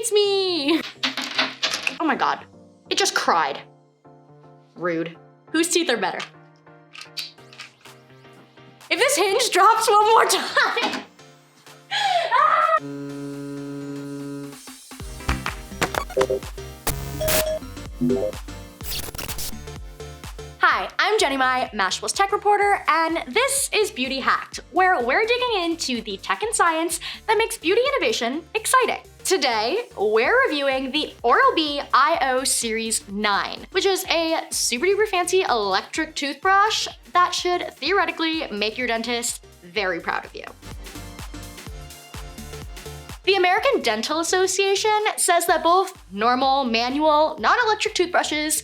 needs me. Oh my God, it just cried. Rude. Whose teeth are better? If this hinge drops one more time. Hi, I'm Jenny Mai, Mashable's tech reporter, and this is Beauty Hacked, where we're digging into the tech and science that makes beauty innovation exciting. Today, we're reviewing the Oral-B iO Series 9, which is a super duper fancy electric toothbrush that should theoretically make your dentist very proud of you. The American Dental Association says that both normal, manual, non-electric toothbrushes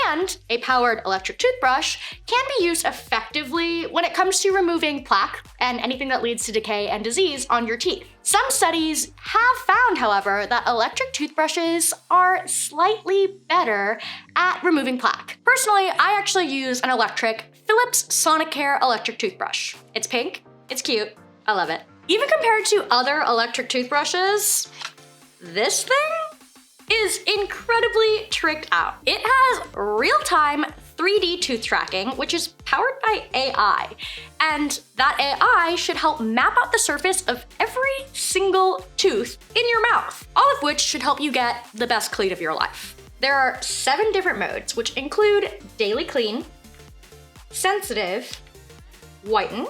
and a powered electric toothbrush can be used effectively when it comes to removing plaque and anything that leads to decay and disease on your teeth. Some studies have found, however, that electric toothbrushes are slightly better at removing plaque. Personally, I actually use an electric Philips Sonicare electric toothbrush. It's pink, it's cute, I love it. Even compared to other electric toothbrushes, this thing is incredibly tricked out. It has real-time 3D tooth tracking, which is powered by AI. And that AI should help map out the surface of every single tooth in your mouth, all of which should help you get the best clean of your life. There are 7 different modes, which include Daily Clean, Sensitive, Whiten,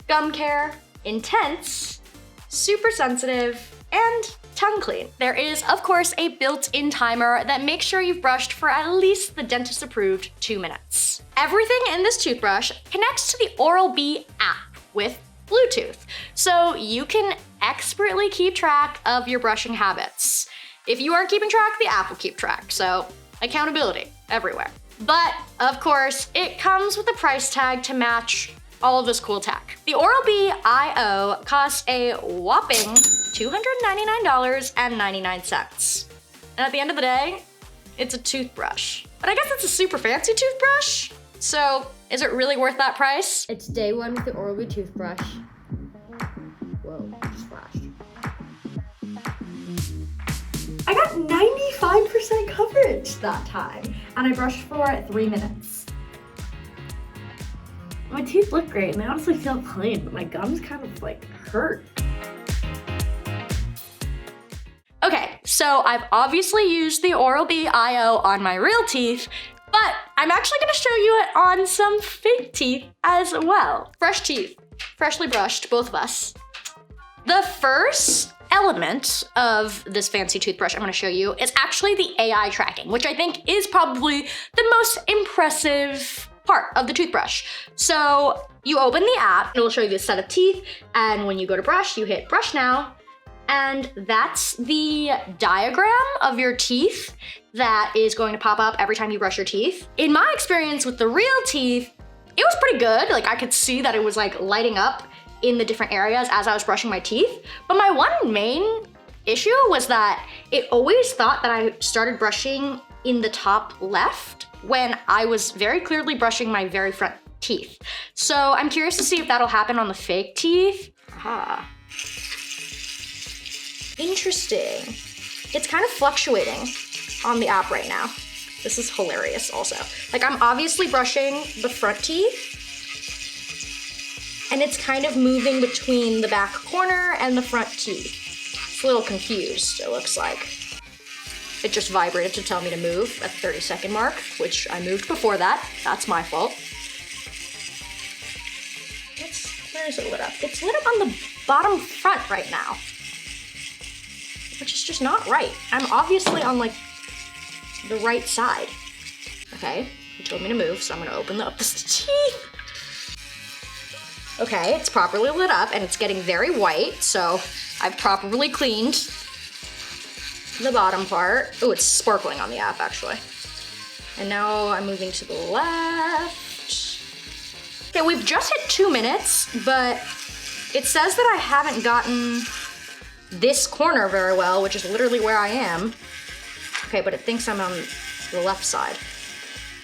Gum Care, Intense, Super Sensitive, and Tongue Clean. There is, of course, a built-in timer that makes sure you've brushed for at least the dentist-approved 2 minutes. Everything in this toothbrush connects to the Oral-B app with Bluetooth, so you can expertly keep track of your brushing habits. If you aren't keeping track, the app will keep track, so accountability everywhere. But, of course, it comes with a price tag to match all of this cool tech. The Oral-B iO costs a whopping $299.99. And at the end of the day, it's a toothbrush. But I guess it's a super fancy toothbrush, so is it really worth that price? It's day 1 with the Oral-B toothbrush. Whoa, just flashed. I got 95% coverage that time, and I brushed for 3 minutes. My teeth look great and they honestly feel clean, but my gums kind of like hurt. Okay, so I've obviously used the Oral-B iO on my real teeth, but I'm actually gonna show you it on some fake teeth as well. Fresh teeth, freshly brushed, both of us. The first element of this fancy toothbrush I'm gonna show you is actually the AI tracking, which I think is probably the most impressive part of the toothbrush. So you open the app, it'll show you the set of teeth, and when you go to brush, you hit brush now, and that's the diagram of your teeth that is going to pop up every time you brush your teeth. In my experience with the real teeth, it was pretty good. Like I could see that it was like lighting up in the different areas as I was brushing my teeth. But my one main issue was that it always thought that I started brushing in the top left when I was very clearly brushing my very front teeth. So I'm curious to see if that'll happen on the fake teeth. Aha. Interesting. It's kind of fluctuating on the app right now. This is hilarious also. Like I'm obviously brushing the front teeth, and it's kind of moving between the back corner and the front teeth. It's a little confused, it looks like. It just vibrated to tell me to move at the 30-second mark, which I moved before that. That's my fault. Where is it lit up? It's lit up on the bottom front right now, which is just not right. I'm obviously on like the right side. Okay, you told me to move, so I'm gonna open up this teeth. Okay, it's properly lit up and it's getting very white, so I've properly cleaned the bottom part. Oh, it's sparkling on the app actually. And now I'm moving to the left. Okay, we've just hit 2 minutes, but it says that I haven't gotten this corner very well, which is literally where I am. Okay, but it thinks I'm on the left side.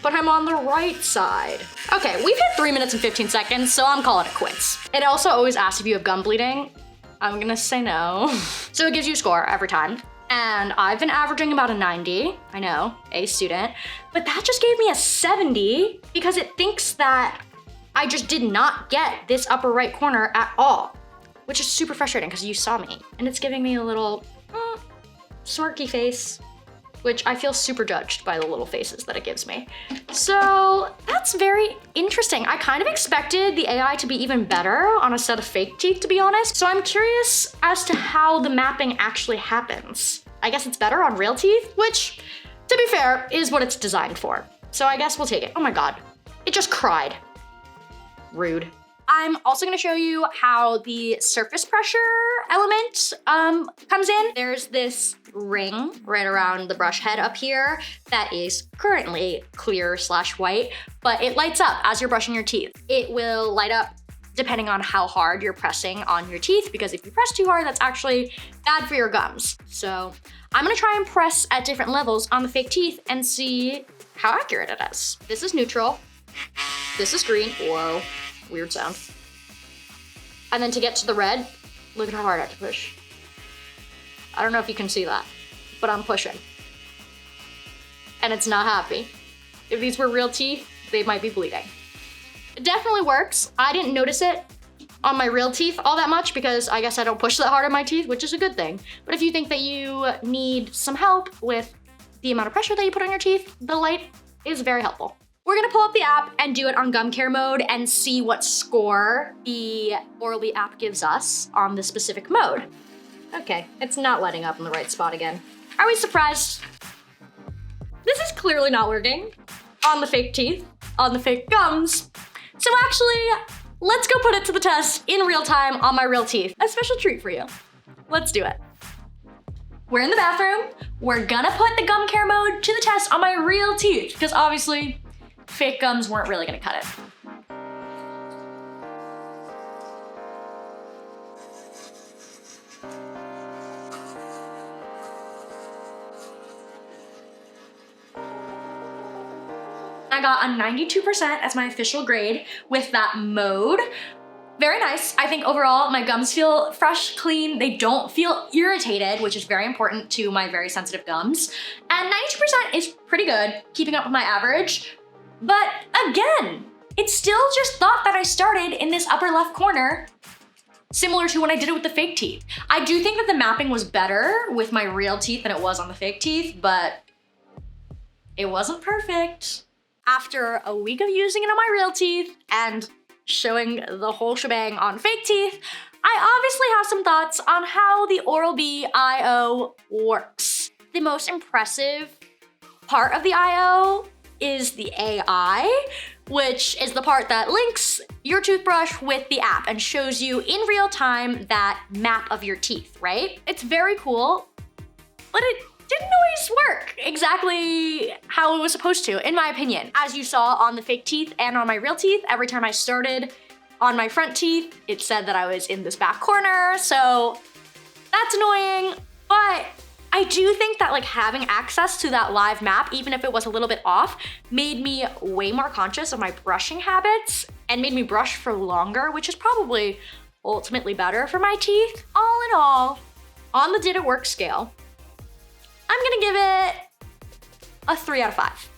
But I'm on the right side. Okay, we've hit 3 minutes and 15 seconds, so I'm calling it quits. It also always asks if you have gum bleeding. I'm gonna say no. So it gives you a score every time. And I've been averaging about a 90, I know, A student, but that just gave me a 70 because it thinks that I just did not get this upper right corner at all, which is super frustrating because you saw me. And it's giving me a little smirky face, which I feel super judged by the little faces that it gives me. So that's very interesting. I kind of expected the AI to be even better on a set of fake teeth, to be honest. So I'm curious as to how the mapping actually happens. I guess it's better on real teeth, which, to be fair, is what it's designed for. So I guess we'll take it. Oh my God, it just cried. Rude. I'm also gonna show you how the surface pressure element comes in. There's this ring right around the brush head up here that is currently clear/white, but it lights up as you're brushing your teeth. It will light up depending on how hard you're pressing on your teeth, because if you press too hard, that's actually bad for your gums. So I'm gonna try and press at different levels on the fake teeth and see how accurate it is. This is neutral. This is green. Whoa. Weird sound. And then to get to the red, look at how hard I have to push. I don't know if you can see that, but I'm pushing. And it's not happy. If these were real teeth, they might be bleeding. It definitely works. I didn't notice it on my real teeth all that much because I guess I don't push that hard on my teeth, which is a good thing. But if you think that you need some help with the amount of pressure that you put on your teeth, the light is very helpful. We're gonna pull up the app and do it on gum care mode and see what score the Oral-B app gives us on the specific mode. Okay, it's not lighting up in the right spot again. Are we surprised? This is clearly not working on the fake teeth, on the fake gums. So actually, let's go put it to the test in real time on my real teeth. A special treat for you. Let's do it. We're in the bathroom. We're gonna put the gum care mode to the test on my real teeth because obviously, fake gums weren't really gonna cut it. I got a 92% as my official grade with that mode. Very nice. I think overall my gums feel fresh, clean. They don't feel irritated, which is very important to my very sensitive gums. And 92% is pretty good, keeping up with my average. But again, it still just thought that I started in this upper left corner, similar to when I did it with the fake teeth. I do think that the mapping was better with my real teeth than it was on the fake teeth, but it wasn't perfect. After a week of using it on my real teeth and showing the whole shebang on fake teeth, I obviously have some thoughts on how the Oral-B I/O works. The most impressive part of the I/O is the AI, which is the part that links your toothbrush with the app and shows you in real time that map of your teeth, right? It's very cool, but it didn't always work exactly how it was supposed to, in my opinion. As you saw on the fake teeth and on my real teeth, every time I started on my front teeth, it said that I was in this back corner, so that's annoying, but I do think that like having access to that live map, even if it was a little bit off, made me way more conscious of my brushing habits and made me brush for longer, which is probably ultimately better for my teeth. All in all, on the did it work scale, I'm gonna give it a 3 out of 5.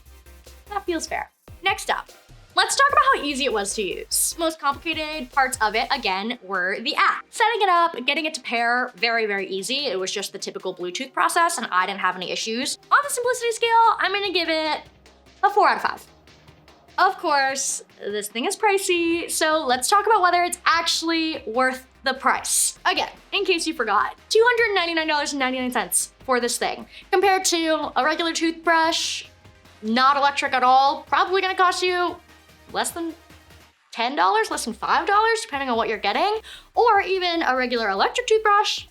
That feels fair. Next up, let's talk about how easy it was to use. Most complicated parts of it, again, were the app. Setting it up, getting it to pair, very, very easy. It was just the typical Bluetooth process and I didn't have any issues. On the simplicity scale, I'm gonna give it a 4 out of 5. Of course, this thing is pricey, so let's talk about whether it's actually worth the price. Again, in case you forgot, $299.99 for this thing. Compared to a regular toothbrush, not electric at all, probably gonna cost you less than $10, less than $5, depending on what you're getting, or even a regular electric toothbrush,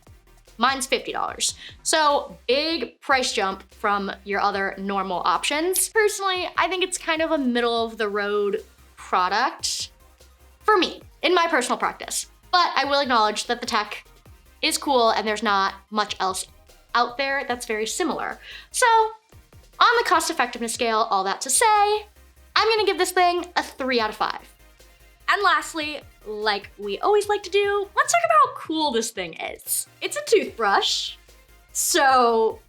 mine's $50. So big price jump from your other normal options. Personally, I think it's kind of a middle of the road product for me, in my personal practice. But I will acknowledge that the tech is cool and there's not much else out there that's very similar. So on the cost effectiveness scale, all that to say, I'm gonna give this thing a 3 out of 5. And lastly, like we always like to do, let's talk about how cool this thing is. It's a toothbrush, So,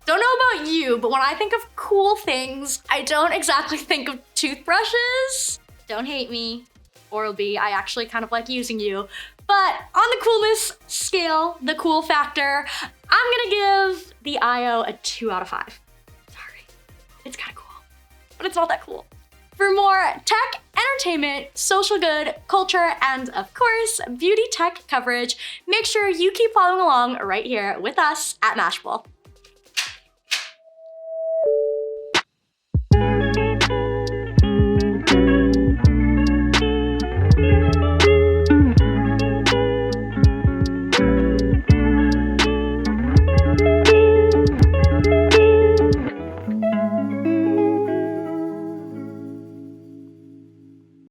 don't know about you, but when I think of cool things, I don't exactly think of toothbrushes. Don't hate me, Oral-B, I actually kind of like using you. But on the coolness scale, the cool factor, I'm gonna give the IO a 2 out of 5. Sorry, it's kind of cool, but it's not that cool. For more tech, entertainment, social good, culture, and of course, beauty tech coverage, make sure you keep following along right here with us at Mashable.